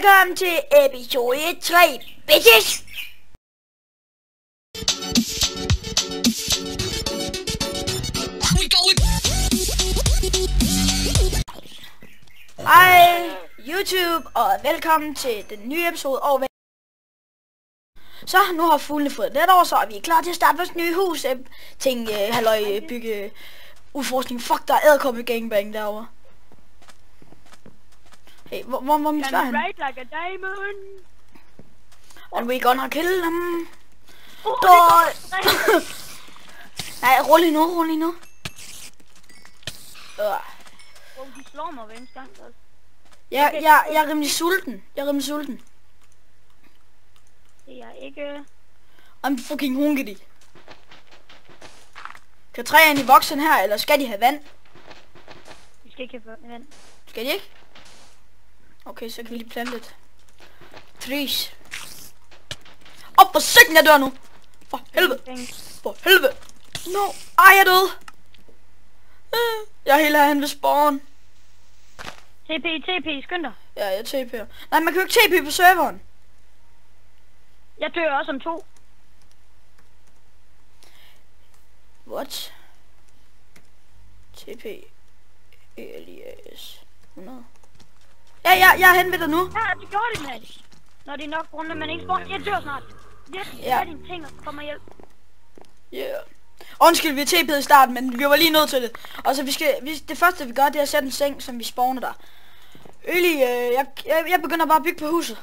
Velkommen til episode 3, bitches! Hej YouTube, og velkommen til den nye episode. Så nu har fuglene fået let over, så er vi klar til at starte vores nye hus. Halløj, bygge udforskning. Fuck, der er edderkoppe gangbang derovre. Hey, hvor min svær han? Like a diamond. And we gonna kill them. Nej, rolig nu. De slår mig ved en gang. Jeg er rimelig sulten. Det er ikke... I'm fucking hungry. Kan træerne i voksen her, eller skal de have vand? Vi skal ikke have vand. Skal de ikke? Okay, så kan vi lige plante lidt. Trees. Op på sækken, jeg dør nu! For helvede! No! Ej, jeg er død! Jeg er helt herhen ved spawn. TP, skynd dig. Ja, jeg TP'er. Nej, man kan jo ikke TP på serveren. Jeg dør også om 2. What? TP Elias 100. Ja, jeg er hen ved dig nu. Ja, det gjorde det, mand. Når det er nok runde, men ikke spawn. Jeg dør snart. Jeg dine ting og kommer hjælp. Yeah. Undskyld, vi er TP'et i starten, men vi var lige nødt til det. Og så det første vi gør, det er at sætte en seng, som vi spawner der. Jeg begynder bare at bygge på huset.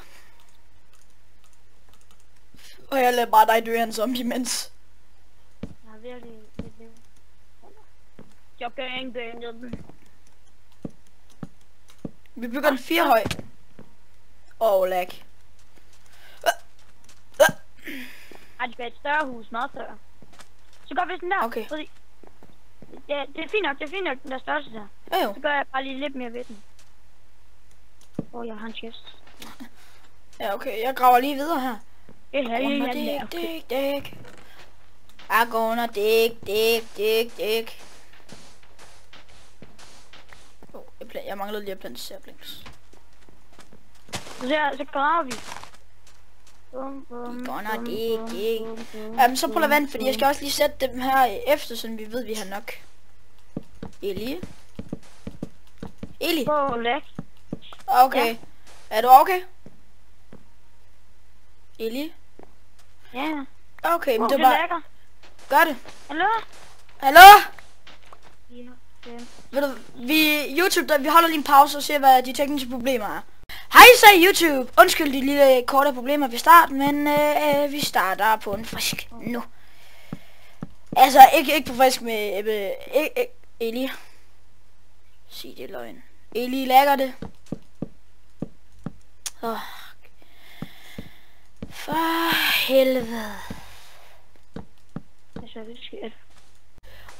Og jeg lader bare dig dø en zombie imens. Jeg har virkelig lidt liv. Jeg gangbangede. Vi bygger den 4 høj. Lag. Ej, det skal et større hus, meget større. Så gør vi sådan der. Okay. Ja, det er fint nok, den der størrelse der. Jo. Så gør jeg bare lige lidt mere ved den. Jeg har en chest. Ja, okay, jeg graver lige videre her. Det her er dig. I'm gonna dig. Jeg manglede lige at plante saplings. Så graver vi. Gonna dig. Så prøv at vente, fordi jeg skal også lige sætte dem her efter, så vi ved, vi har nok. Eli? Okay. Ja. Er du okay? Eli? Ja. Okay, men det er bare... Gør det. Hallo? Ja. Ved du, vi holder lige en pause og ser, hvad de tekniske problemer er. Hej så YouTube! Undskyld de lille korte problemer ved start, men vi starter på en frisk nu. Altså, ikke på frisk med... Eli. Sig det løgn. Eli lægger det. For helvede.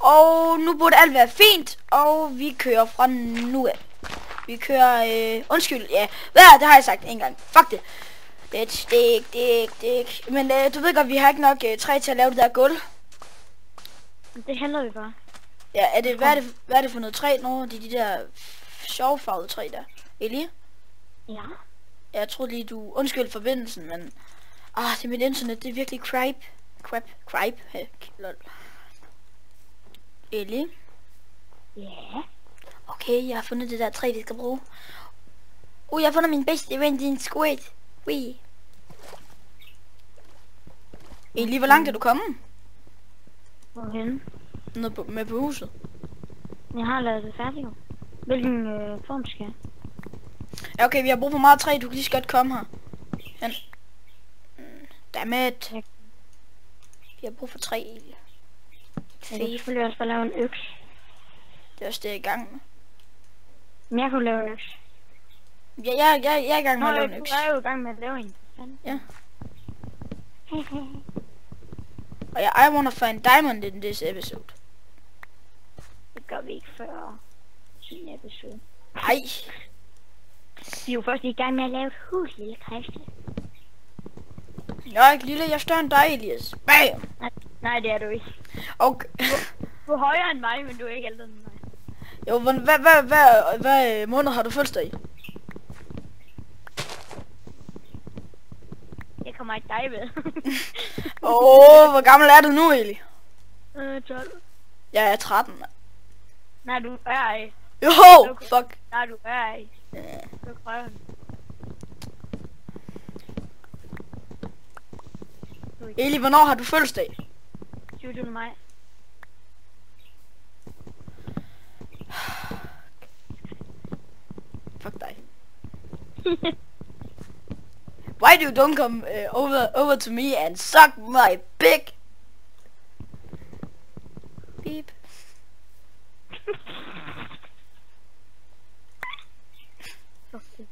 Og nu burde alt være fint, og vi kører fra nu af. Vi kører, undskyld, ja, det har jeg sagt en gang. Fuck det. Stik. Men du ved godt, vi har ikke nok træ til at lave det der gulv. Det handler vi bare. Ja, hvad er det for noget træ nu? De der sjovfarvede træ der. Eli? Ja. Jeg troede lige du... Undskyld forbindelsen, men... det er mit internet, det er virkelig crap. Lol. Eli? Ja? Okay, jeg har fundet det der træ, vi skal bruge. Jeg har fundet min bedste ven, din squid. Wee. Eli, hvor langt er du kommet? Hvorhen? Med på huset. Jeg har lavet det færdigt. Hvilken form skal jeg? Ja, okay, vi har brug for meget træ, du kan lige så godt komme her. Men... Dammit. Vi har brug for træ. Jeg kan selvfølgelig også bare lave en øks. Det er også det, jeg er i gang med. Men jeg kunne lave en øks. Ja, jeg er i gang med at lave en øks. Du er jo i gang med at lave en. Ja. Og I wanna find diamond in this episode. Det gør vi ikke før 10. episode. Nej. Vi er jo først i gang med at lave et hus, lille kræfte. Jeg er ikke lille, jeg er større end dig, Elias. Bam! Nej, det er du ikke. Okay. Du er højere end mig, men du er ikke ældre end mig. Jo, hvad måned har du fødselsdag i? kommer ikke dig ved. Hvor gammel er du nu, Eli? 12. Jeg er 13, mand. Nej, du er ikke. Jo, fuck. Nej, du er ikke. Du prøver. Eli, hvornår har du fødselsdag? 20. maj. Fuck dig. Why do you don't come over to me and suck my dick? Beep. Okay.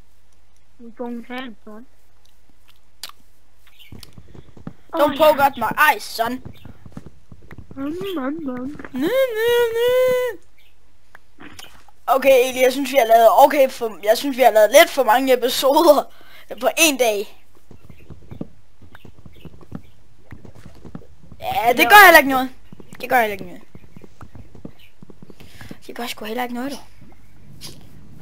You don't have son. Don't poke at my eyes, son. Okay, Eli, jeg synes vi har lavet lidt for mange episoder på en dag. Ja, det gør heller ikke noget. Det gør sgu heller ikke noget, du.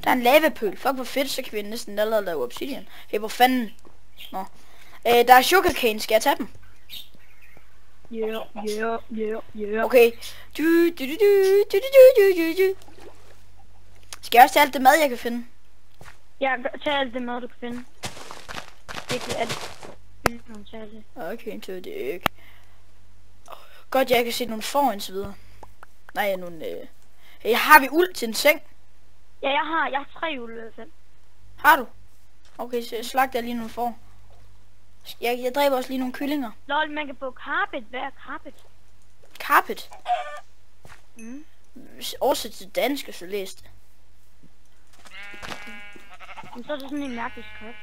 Der er en lavapøl. Fuck, hvor fedt, så kan vi næsten allerede lave obsidian. Hey, hvor fanden? Nå. Der er sugarcane, skal jeg tage dem? Yeah. Okay. Skal jeg også tage alt det mad, jeg kan finde? Ja, tag alt det mad, du kan finde. Det er alt. Okay, så det ikke. Godt, jeg kan se nogle får indtil videre. Nej, nogle... har vi uld til en seng? Ja, jeg har 3 uld i hvert fald. Har du? Okay, så slagter jeg lige nogle får. Jeg dræber også lige nogle kyllinger. Lol, man kan få carpet. Hvad er carpet? Carpet? Oversæt til dansk, så læst. Men så er det sådan en mærkelig skrift.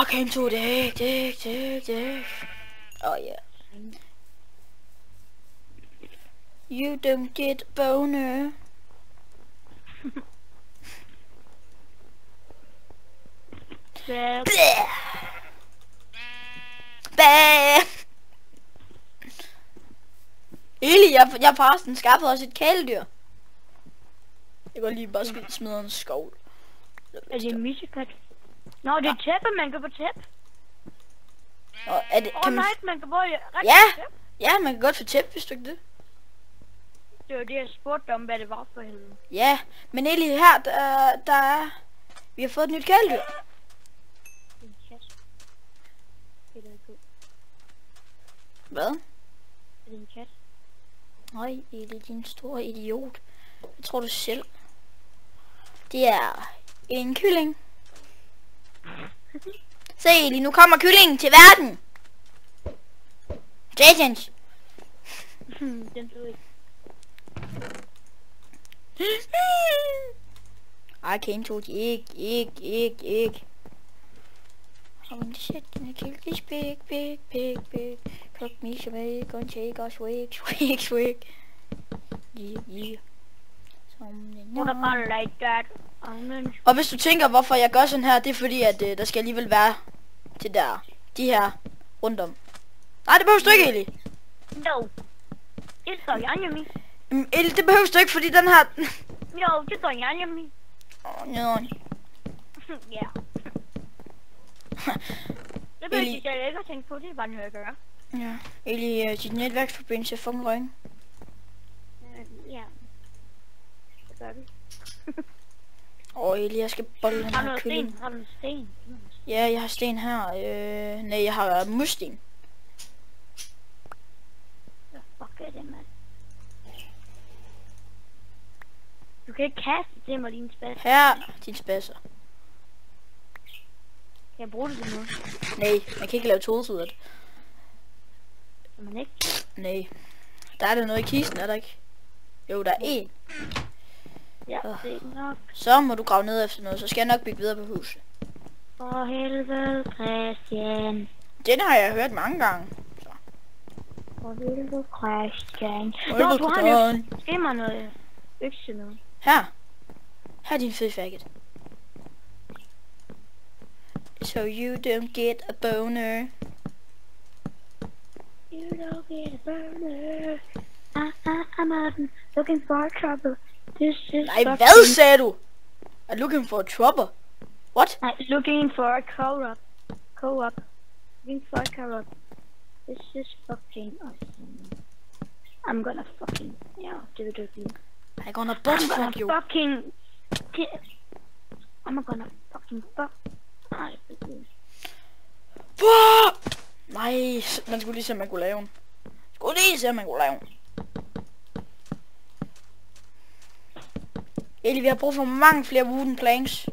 Okay, to det. Oh yeah. You don't get boner. Bæh. Eli, jeg har forresten skaffet os et kæledyr. Jeg går lige bare smide en skovl. Er det en missekat? Nå, det er tæppe, man kan få tæppe. Er det, kan nej, man kan få tæppe? Ja, man kan godt få tæppe, hvis du ikke det. Det var det, jeg spurgte om, hvad det var for helvede. Ja, men Eli, her, der er... Vi har fået et nyt kæledyr. En kat. Det er god. Hvad? Er det en kat? Nej, Eli, din store idiot. Jeg tror du selv. Det er en kylling. Se, Eli, nu kommer kyllingen til verden. Jajans. Den så ikke. I came to the egg. How in the shit can I kill this big? Cook me some egg and take us swig. Yeah. Like that. Og hvis du tænker, hvorfor jeg gør sådan her, det er fordi, at der skal alligevel være til der. De her rundt om. Nej, det behøver du ikke, Eli. No. It's so yummy. Eli, det behøver du ikke, fordi den her... No, it's so yummy. No. Ja. Det behøver jeg ikke at tænke på, det er bare noget at gøre. Ja. Eli, dit netværksforbindelse er fucking røgn. Ja. Det gør vi. Eli, jeg skal bolle den her kylling. Har du sten? Ja, jeg har sten her. Nej, jeg har mussten. Hvad fuck er det, mand? Du kan ikke kaste det med dine spasser. Her, din spasser. Kan jeg bruge det til noget? Nej, man kan ikke lave tools ud af det. Kan man ikke? Nej. Der er der noget i kisten, er der ikke? Jo, der er en. Ja, det er nok. Så må du grave ned efter noget, så skal jeg nok bygge videre på huset. For helvede, Christian. Den har jeg hørt mange gange. Så. For helvede, Christian. Nå, du har jo giv mig noget økse noget. Her. Her er din fede faggot. So you don't get a boner. You don't get a boner. I'm looking for trouble. This is Nej, hvad sagde du? I'm looking for trouble. What? Looking for a co-op. Looking for a co-op. This is fucking awesome. I'm gonna fucking... Yeah, do. I'm gonna butt fuck you. I'm gonna fucking fuck. Nej, man skulle lige se, om man kunne lave den. Eli, vi har brug for mange flere wooden planks.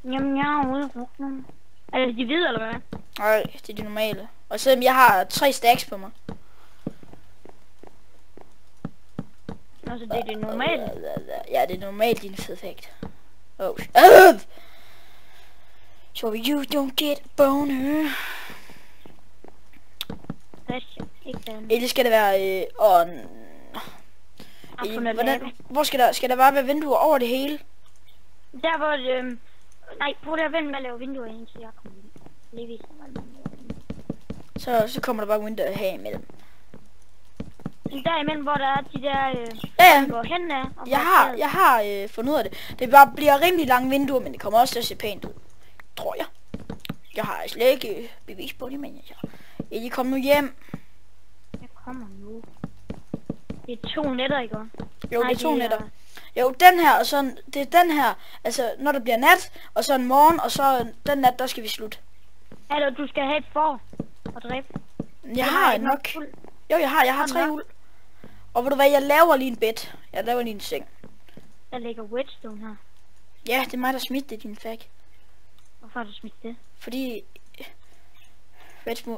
Jamen, jeg har ude brugt nogle. Er det de hvide, eller hvad? Nej, det er de normale. Og selvom jeg har 3 stacks på mig. Altså, det er det normale? Ja, det er normalt, din fed effekt. Oh, so you don't get a boner. Eller skal det være hvor skal der bare være vinduer over det hele? Der hvor nej, prøv at vente med at lave vinduer ind, så jeg kommer lige så kommer der bare vinduer her imellem. Der imellem, hvor der er de der går hen af. Jeg har fundet ud af det. Det bare bliver rimelig lange vinduer, men det kommer også til at se pænt ud. Tror jeg. Jeg har slet ikke bevis på det, men jeg kom nu hjem. Jeg kommer nu. Det er 2 nætter, ikke? Jo, det er 2 nætter. Jo, den her, og så det er den her, altså når der bliver nat, og så en morgen, og så den nat, der skal vi slutte. Eller du skal have et får og dræbe. Jeg har nok. Jo, jeg har 3 uld. Og ved du hvad, jeg laver lige en bed. Jeg laver lige en seng. Der ligger whetstone her. Ja, det er mig, der smidte det, din fag. Hvorfor har du smidt det? Fordi... det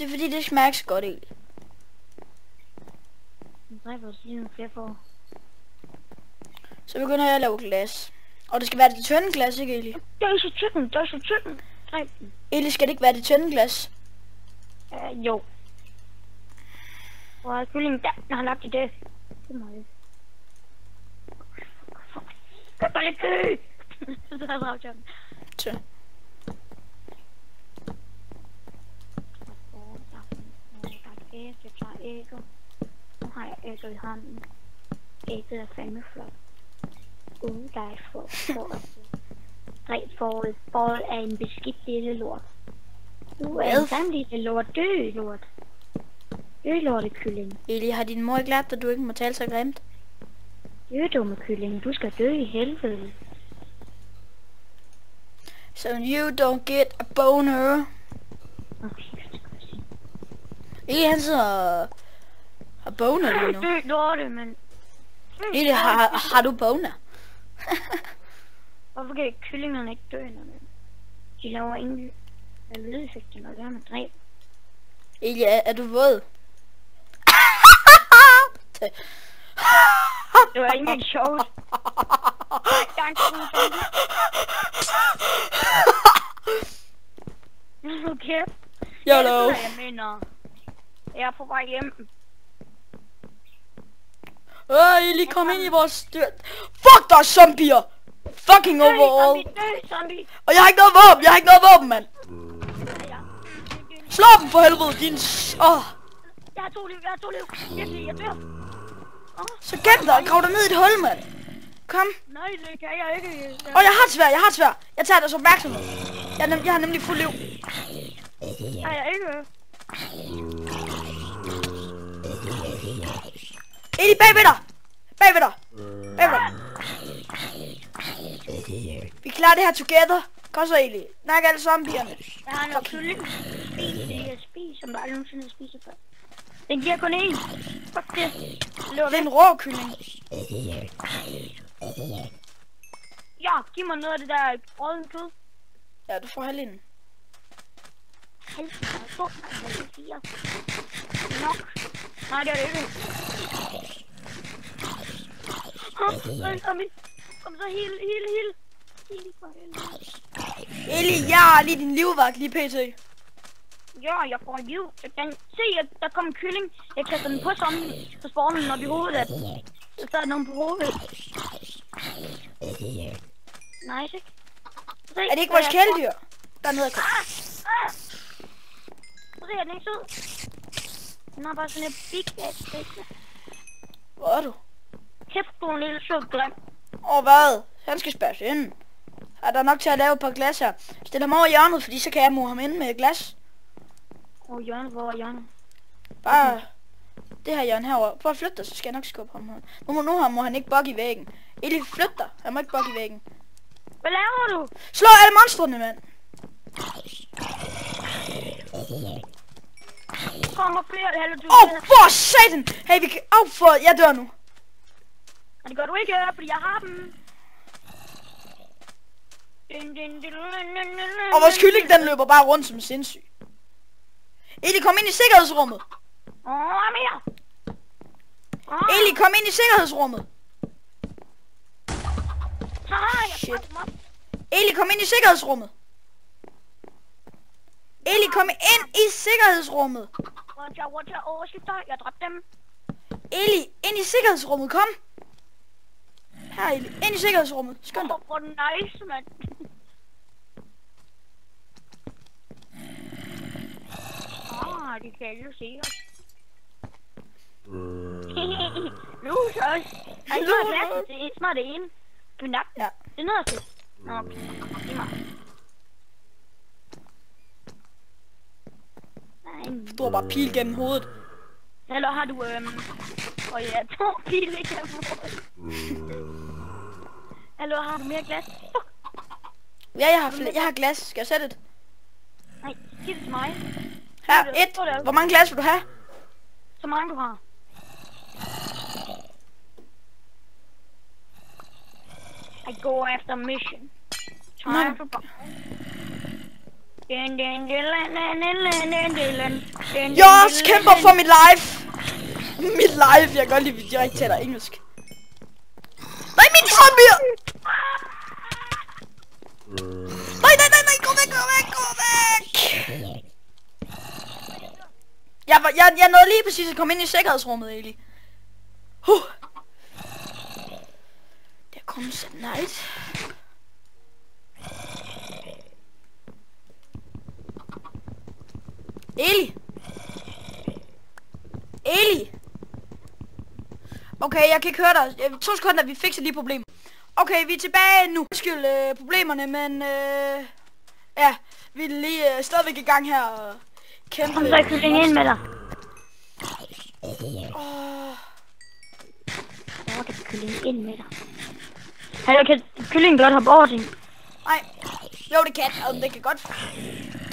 er fordi, det smager så godt egentlig. Nu dræber også lige nogle flere får. Så begynder jeg at lave glas. Og det skal være det tynde glas, ikke Eli? Der er så tykken. Dræb den. Eli, skal det ikke være det tynde glas? Jo. Hvor er kyllingen der? Jeg har lagt i det. Det må jeg. Gør bare lidt kø! Så har jeg draget den. Så. Jeg tager ægget. Nu har jeg ægget i hånden. Ægget er fandme flot. Der er et får af en beskidt lille lort. Du er en gammel lille lort. Dø lortekylling. Eli, har din mor ikke lært dig, at du ikke må tale så grimt? Dø dumme kylling. Du skal dø i helvede. So you don't get a boner. Okay, det skal jeg sige. Eli, han sidder og boner lige nu. Dø lorte, men... Eli, har du boner? Hvorfor kan kyllingerne ikke dø, når de laver ingen lydeffekter, når det er med dræb? Eli, er du våd? Det var ikke engang sjovt. Okay. YOLO. Jeg mener, jeg er på vej hjem. Eli, kom ind i vores dyr. Fuck, der er zombier! Fucking overall. Zombie. Og jeg har ikke noget våben, mand. Slå dem for helvede, din Jeg har 2 liv. Virkelig, jeg dør. Så gem dig og grav dig ned i et hul, mand. Kom. Nej, det kan jeg ikke. Jeg har et sværd. Jeg tager deres opmærksomhed. Jeg har nemlig fuld liv. Nej, jeg ikke. Eli, bagved dig. Vi klarer det her together. Kom så, Eli. Nak alle zombierne. Jeg har noget kylling. Jeg spiser, som du aldrig nogensinde spiser før. Den giver kun 1. Fuck det. Det er en rå kylling. Ja, giv mig noget af det der rådden kød. Ja, du får halvdelen. Nok. Nej, det er det ikke. Kom så, heal. Eli, jeg har lige din livvagt lige pt. Ja, jeg får liv. Jeg kan se, at der kommer en kylling. Jeg kaster den på sammen, så spawner den op i hovedet af den. Så der er nogen på hovedet. Nice, ikke? Er det ikke vores kæledyr? Der er noget at komme. Så ser jeg den ikke ud. Den har bare sådan et big ass face. Hvor er du? Kæft, du er en lille sød grim. Hvad? Han skal spærres ind. er der nok til at lave et par glas her. Stil ham over hjørnet, fordi så kan jeg mure ham ind med glas. Hjørnet, hvor er hjørnet? Bare det her hjørne herovre. Prøv at flytte dig, så skal jeg nok skubbe ham her. Nu må han ikke bugge i væggen. Eli, flyt dig. Han må ikke bugge i væggen. Hvad laver du? Slå alle monstrene, mand. Kommer flere, eller du... For satan! Hey, vi kan... jeg dør nu. Og det gør du ikke, fordi jeg har dem. Og vores kylling, den løber bare rundt som sindssyg. Eli, kom ind i sikkerhedsrummet. Mere. Eli, kom ind i sikkerhedsrummet. Shit. Eli, kom ind i sikkerhedsrummet. Eli, kom ind i sikkerhedsrummet. Jeg dræbte dem. Eli, ind i sikkerhedsrummet, kom. Her, Eli, ind i sikkerhedsrummet. Skynd dig. Hvor nice, mand. De kan jo se os. Lus også. Har I noget glas til snart det ene? Kan vi nakke den? Ja. Det er noget til. Okay. Giv mig. Nej. Du har bare pil gennem hovedet. Eller har du, ja, 2 pile gennem hovedet. Eller har du mere glas? Ja, jeg har glas. Skal jeg sætte et? Nej, giv det til mig. Her, 1. Hvor mange glas vil du have? Så mange du har. I go after mission. Time for... Jeg også kæmper for mit life. Mit life. Jeg kan godt lide, at jeg ikke taler engelsk. Nej, min zombier! Nej, gå væk. Jeg nåede lige præcis at komme ind i sikkerhedsrummet, Eli. Der kom så nice. Eli! Okay, jeg kan ikke høre dig. 2 sekunder, vi fikser lige problemet. Okay, vi er tilbage nu. Undskyld problemerne, men ja, vi er lige stadigvæk i gang her og kæmpe. Kom så kylling ind med dig. Jeg kan kylling ind med dig. Eller kan kyllingen godt hoppe over ting? Nej. Jo, det kan. Og det kan godt.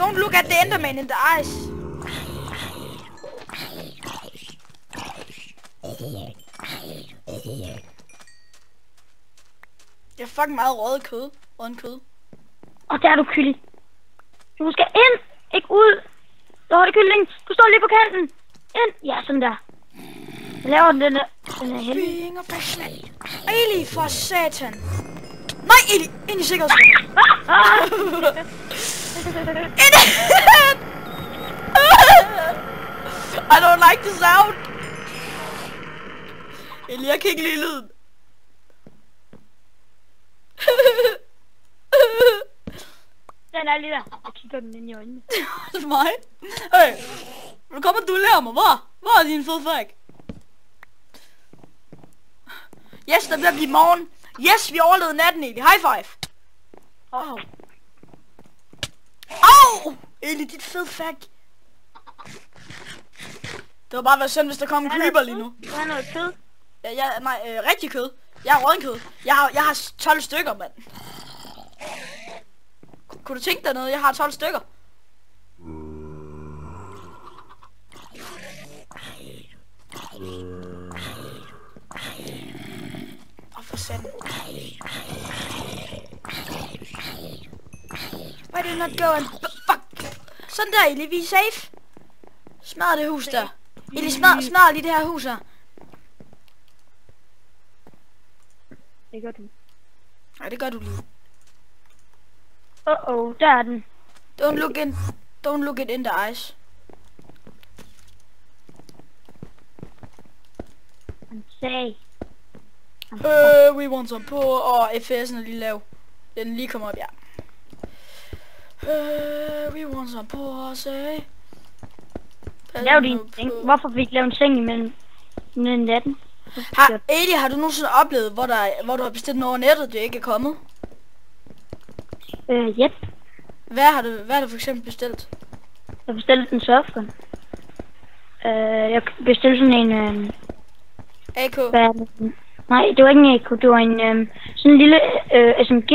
Don't look at the Enderman in the eyes. Det er fucking meget røget kød. Røden kød. Og der er du kylling. Du skal ind, ikke ud. Så er det kylling. Du står lige på kanten. Ind. Ja, sådan der. Jeg laver den her helvede. Eli, for satan. Nej, Eli. Ind i sikkerhedsrummet. I don't like the sound. Eli, jeg kan ikke lide lyden. Den er lige der. Jeg kigger den ind i øjnene. Det er mig. Hey, vil du komme og duellere mig? Hvor er din fede fag? Yes, der bliver blive morgen. Yes, vi overlevede natten, Eli. High five. Au! Eli, dit fede fag. Det var bare været synd, hvis der kom en creeper lige nu. Du har noget kød. Ja, rigtig kød. Jeg har rådden kød. Jeg har 12 stykker, mand. Kunne du tænke dig noget? Jeg har 12 stykker. For satan. Why do you not go and... Fuck! Sådan der, Eli. Vi er safe. Smadr det hus der. Eli, smadr lige det her hus her. Det gør du. Nej, det gør du lige. Der er den. Don't look it in the eyes. I'm safe. We want some på. FPS'en er lige lav. Den lige kommer op, ja. We want some på, say. Lav din seng. Hvorfor fik vi lavet en seng imellem natten? Eli, har du nogensinde oplevet, hvor du har bestilt noget over nettet, det ikke er kommet? Yep. Hvad har du for eksempel bestilt? Jeg bestilte en surfgun. Jeg bestilte sådan en... AK? Nej, det var ikke en AK, det var en sådan en lille SMG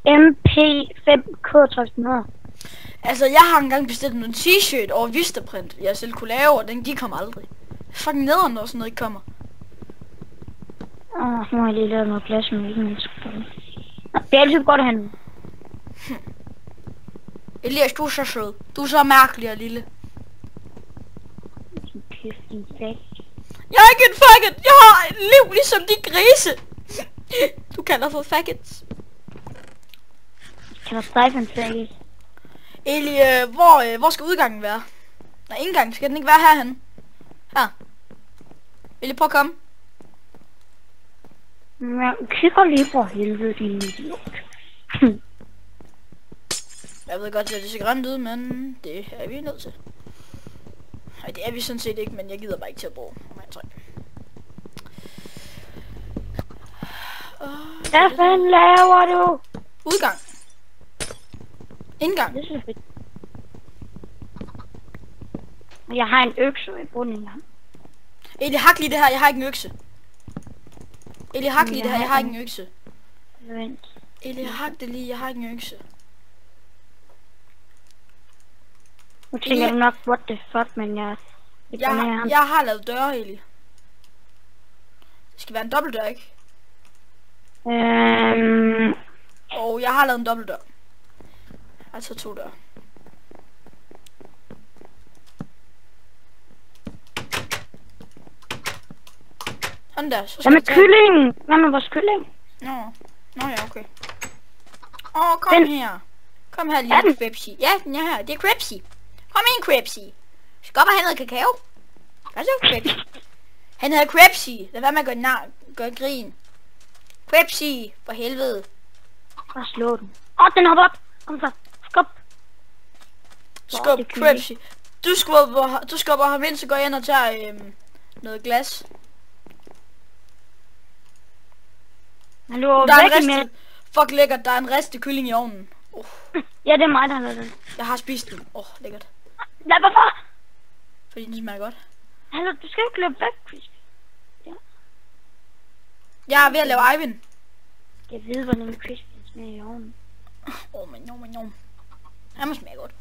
MP5K1300. Altså, jeg har engang bestilt en t-shirt over Vistaprint, jeg selv kunne lave, og de kom aldrig. Fucking nederen, når sådan noget ikke kommer. Nu har jeg lige lavet noget glas med ikke mindst. Det er altid godt at have nu. Elias, du er så sød. Du er så mærkelig og lille. Jeg er ikke en faggot. Jeg har et liv ligesom de grise. Du kalder for faggots. Jeg kalder dig for en faggot. Eli, hvor skal udgangen være? Nej, indgangen. Skal den ikke være herhen? Her. Eli, prøv at komme. Jeg kigger lige for helvede, din idiot. Jeg ved godt, at det ser grønt ud, men det er vi nødt til. Nej, det er vi sådan set ikke, men jeg gider bare ikke til at bruge. Hvad fanden laver du? Udgang. Indgang. Det er fedt. Jeg har en økse i bunden her. Eli, hak lige det her, jeg har ikke en økse. Eli, hak lige det her, jeg har ikke en økse. Vent. Eli, hak det lige, jeg har ikke en økse. Nu tænker du nok, what the fuck, men jeg har lavet døre, Eli. Det skal være en dobbeltdør, ikke? Og jeg har lavet en dobbeltdør. Altså 2 døre. Sådan der, så skal hvad med kyllingen? Hvad med vores kylling? Nå ja, okay. Kom her. Kom her, lille Crepsy. Ja, den er her. Det er Crepsy. Kom ind, Crepsy. Skal op og have noget kakao? Hvad så, Crepsy? Han hedder Crepsy. Lad være med at gøre grin. Crepsy, for helvede. Bare slå den. Den hopper op. Kom så. Skub. Skub, Crepsy. Du skubber ham ind, så går jeg ind og tager noget glas. Hallo, der er en riste. Fuck lækkert, der er en riste kylling i ovnen. Ja, det er mig, der har lavet den. Jeg har spist den. Lækkert. Nej, hvorfor? Fordi den smager godt. Hallo, du skal ikke løbe væk, Crispy. Ja. Jeg er ved at lave Ivan. Jeg ved, hvordan Crispy smager i ovnen. Men han må smage godt.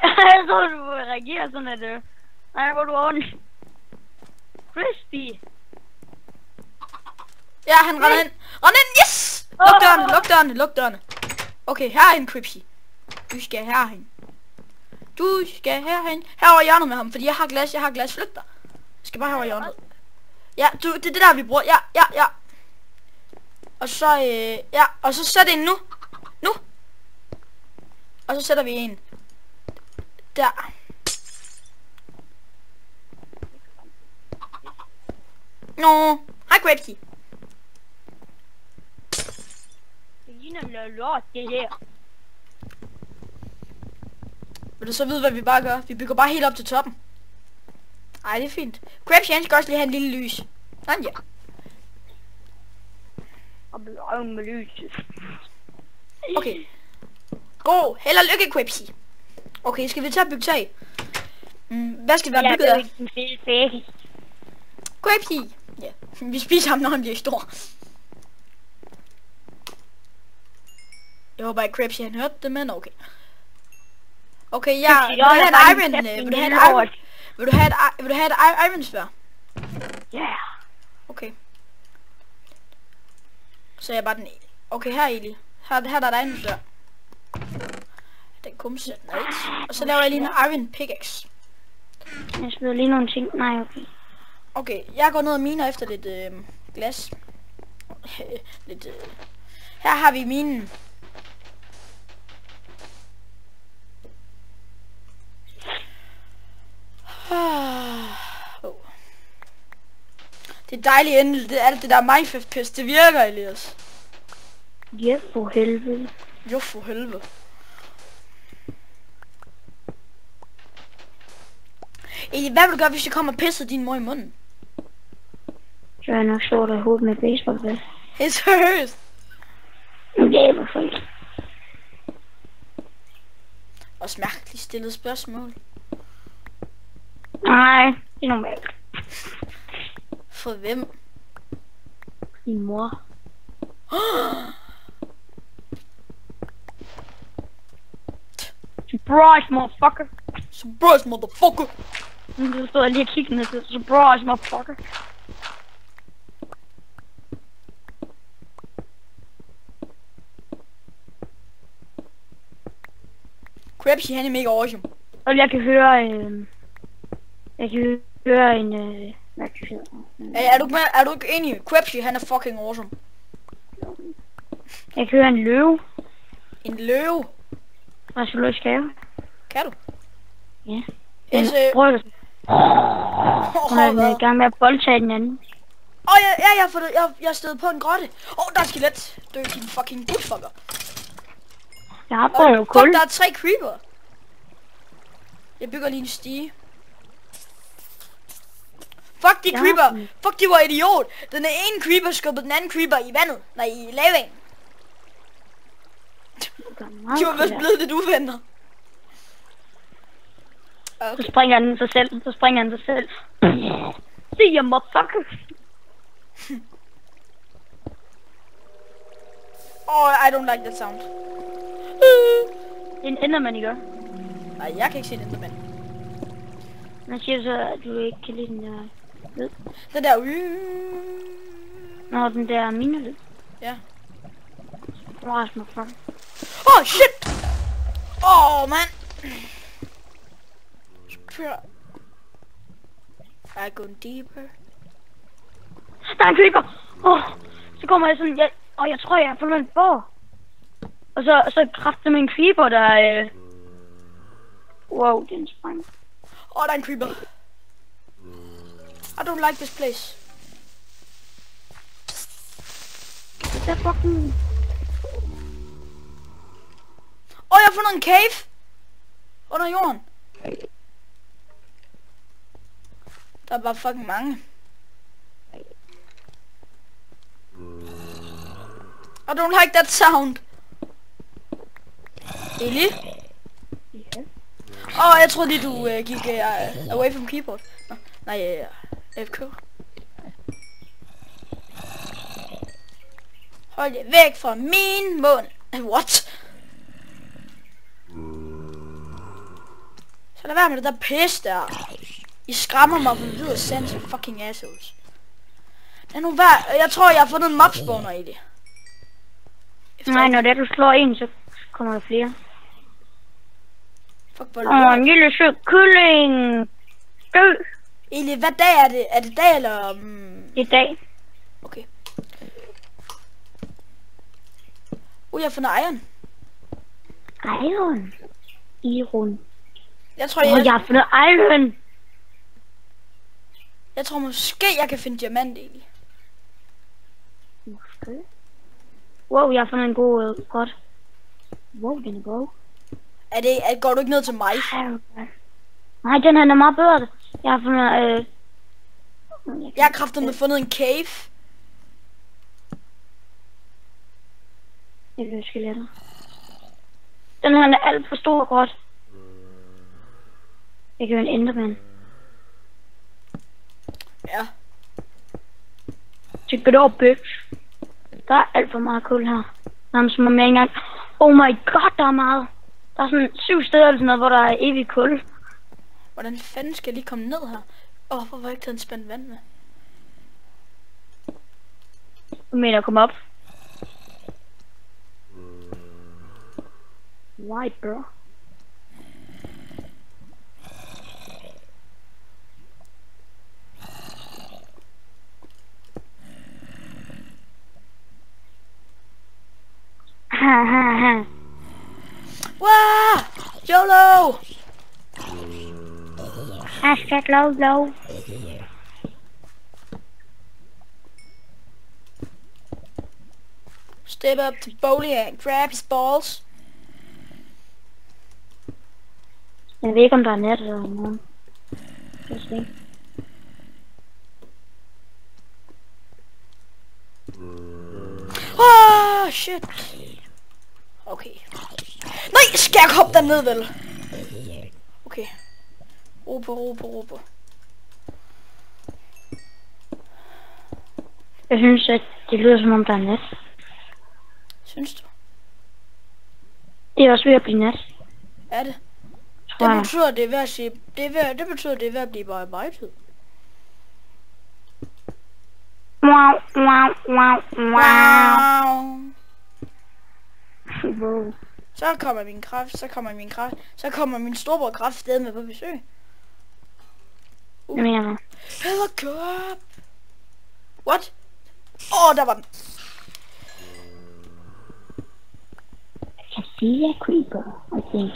Jeg tror, du reagerer sådan, at nej, hvor du ordentligt. Crispy. Ja, han render ind. Yes! Luk dørene. Okay, herhen, Crepsy. Du skal herhen. Her over hjørnet med ham, fordi jeg har glas. Flyt dig. Jeg skal bare herover hjørnet. Ja, det er det der, vi bruger. Ja. Og så, og så sæt en nu. Og så sætter vi en. Der. Hej, Crepsy. Det ligner noget lort, det her. Vil du så vide, hvad vi bare gør? Vi bygger bare helt op til toppen. Ej, det er fint. Crepsy, han skal også lige have en lille lys. Sådan, ja. Og bløv med lyset. Okay. God. Held og lykke, Crepsy. Okay, skal vi tage at bygge tag? Hvad skal være bygget af? Crepsy. Ja, vi spiser ham, når han bliver stor. Jeg håber ikke Crepsy han hørte det, men okay. Okay, vil du have et iron? Vil du have et iron sværd? Ja. Okay. Så jeg bare den. Okay, her Eli. Her er der et iron sværd. Den kunne sætte noget. Og så laver jeg lige en iron pickaxe. Jeg smider lige nogle ting. Nej, okay. Okay, jeg går ned og miner efter lidt glas. Her har vi minen. Det er dejligt endelig. Det er alt det der Minecraft-pis, det virker, Elias. Ja, for helvede. Jo, for helvede. Hvad vil du gøre, hvis jeg kommer og pisser din mor i munden? Så er jeg nok slå dig i hovedet med baseballbat. Helt seriøst? Ja, Æblefri. Også mærkeligt stillet spørgsmål. Nej, det er normalt. For hvem? Din mor. Surprise, motherfucker. Surprise, motherfucker! Nu stod jeg lige og kiggede ned til. Surprise, motherfucker. Krabsy, han er mega awesome. Og jeg kan høre, jeg kan høre en, hvad kan jeg høre? Er du ikke enig? Krabsy, han er fucking awesome. Jeg kan høre en løve En løve. fra Zoologisk Have. Kan du? Ja. Jeg Den brøler. Hun er i gang med at voldtage den anden. Jeg har stået på en grotte. Der er et skelet. Dø din fucking bullfucker. Jeg har prøvet kul. Fuck, der er 3 creeper. Jeg bygger lige en stige. Fuck de creeper. Fuck, de var idiot. Den ene creeper skubbede den anden creeper i vandet. Nej, i lavaen. De var vist blevet lidt uvenner. Okay. Så springer den sig selv. Se jer, motherfucker. I don't like that sound. Det er en enderman, ikke? Nej, jeg kan ikke se en enderman. Man siger så, at du ikke kan lide den der lyd. Den der Nå, den der minelyd. Ja. Surprise, motherfucker. Shit! Man. I go deeper. Der er en creeper! Så kommer jeg sådan, jeg tror, jeg har fundet en bog. Og så kræfter med en creeper, der wow, den sprang. Der er en creeper. I don't like this place. Det er fucking... Jeg har fundet en cave. Under jorden. Der er bare fucking mange. I don't like that sound. Eli? Ja. Jeg troede lige du gik away from keyboard. Nå, nej, FK. Hold jer væk fra min mund. What? Så lad være med det der pis der. I skræmmer mig på videre sense fucking assholes. Det er nu værd. Jeg tror jeg har fundet en map spawner i det. Nej, når det du slår en, så kommer der flere. Fuck, hvor en lille sød kylling. Dø. Eli, hvad dag er det? Er det dag eller... Det er dag. Okay. Jeg har fundet iron. Iron. Jeg tror, jeg har fundet iron. Jeg tror måske, jeg kan finde diamant, Eli. Måske. Wow, jeg har fundet en god godt. Wow, den er god. Går du ikke ned til mig? Nej, den her er meget bedre. Jeg har fundet... Jeg har kraftedeme fundet en cave. Jeg løber skeletter. Den her er alt for stor og godt. Jeg kan høre en enderman. Ja. Check it out, bitch. Der er alt for meget kul her. Nærmest som om jeg ikke engang... Oh my god, der er meget. Der er sådan 7 steder eller sådan noget, hvor der er evig kul. Hvordan fanden skal jeg lige komme ned her? Hvorfor har jeg ikke taget en spand vand med? Du mener at komme op? Why, bro? Wow! YOLO! Hashtag low. Step up to Bowley and grab his balls. Jeg ved ikke, om der er nat eller morgen. Lad os se. Shit. Okay. Nej, skal jeg hoppe derned, vel? Okay. Ro på. Jeg synes, at det lyder som om der er nat. Synes du? Det er også ved at blive nat. Er det? Tror Det jeg. betyder, at det er ved at sige... Det betyder, at det er ved at blive bare tid. Wow. Så kommer min storebror kraft stadig med på besøg. Hvad mener du? Helikopter. What? Der var den. I can see a creeper, I think.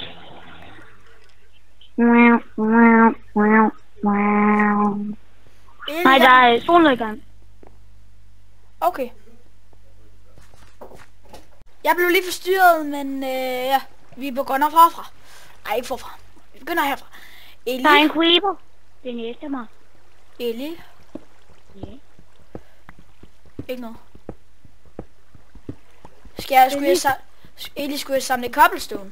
Nej, der er solnedgang. Okay. Jeg blev lige forstyrret, men ja, vi begynder forfra. Nej, ikke forfra. Vi begynder herfra. Eli. Der er en creeper. Det er næste mig. Eli. Ja. Ikke noget. Skulle jeg samle cobblestone?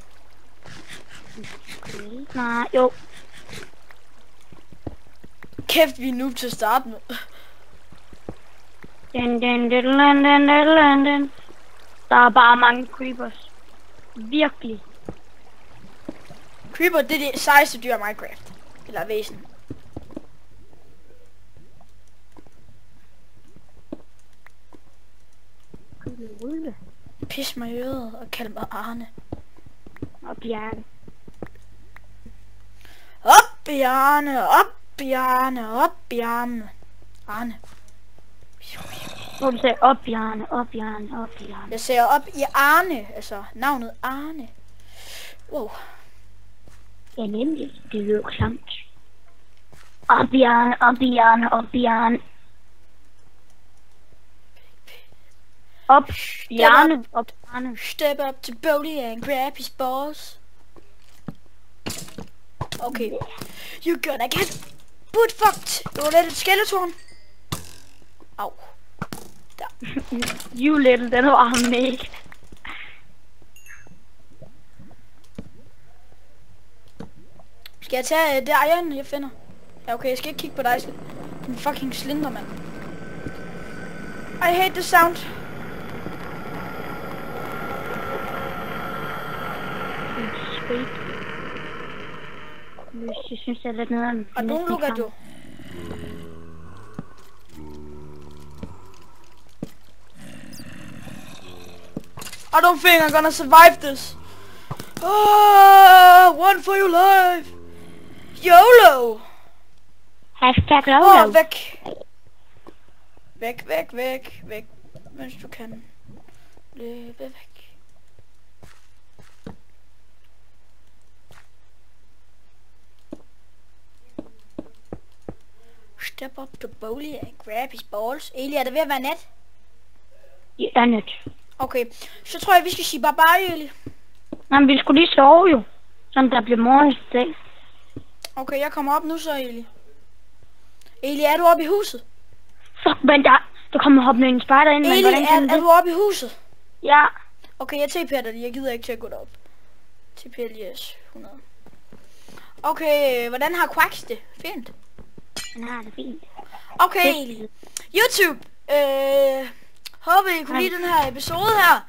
Nej, jo. Kæft, vi er noob til at starte med. Den. Der er bare mange creepers. Virkelig. Creeper, det er det sejeste dyr i Minecraft. Eller væsen. Pis mig i øret og kald mig Arne. Og Bjarne. Op, Bjarne, op, Bjarne, op, Bjarne. Arne. Hvor du sagde op Bjarne, op Bjarne, op Bjarne. Jeg ser op i Arne, altså navnet Arne. Wow. Ja, nemlig. Det lyder klamt. Op Bjarne, op Bjarne, op Bjarne. Op Bjarne, op Bjarne. Step up to Bodie and grab his balls. Okay. You're gonna get butt fucked. Du har lidt et skeleton. Au. Der. You little, den var ham ikke. Skal jeg tage det iron, jeg finder? Ja, okay, jeg skal ikke kigge på dig. Din fucking slendermand. I hate the sound. Jeg synes, det er lidt nederen. Og nu lukker du. I don't think I'm gonna survive this. One for your life. YOLO. Hashtag YOLO. Væk. Mens du kan. Løbe væk. Step up to Bodie and grab his balls. Eli, er det ved at være nat? Det er net. Okay, så tror jeg, vi skal sige bye, Eli. Nej, men vi skulle lige sove jo. Sådan der bliver morgen i dag. Okay, jeg kommer op nu så, Eli. Eli, er du oppe i huset? Fuck, men der kommer hoppende en spider ind, men Eli, hvordan kan er du oppe i huset? Ja. Okay, jeg TP'er dig lige. Jeg gider ikke til at gå derop. TP'er lige 100. Okay, hvordan har Quacks det? Fint. Han har det fint. Okay, Eli. YouTube. Håber I kunne lide den her episode her.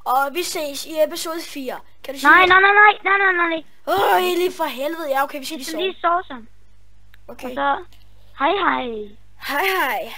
Og vi ses i episode 4. Kan du sige Nej. Eli, for helvede. Ja, okay, vi skal lige sove. Lige sove sammen. Okay. Og så, hej. Hej.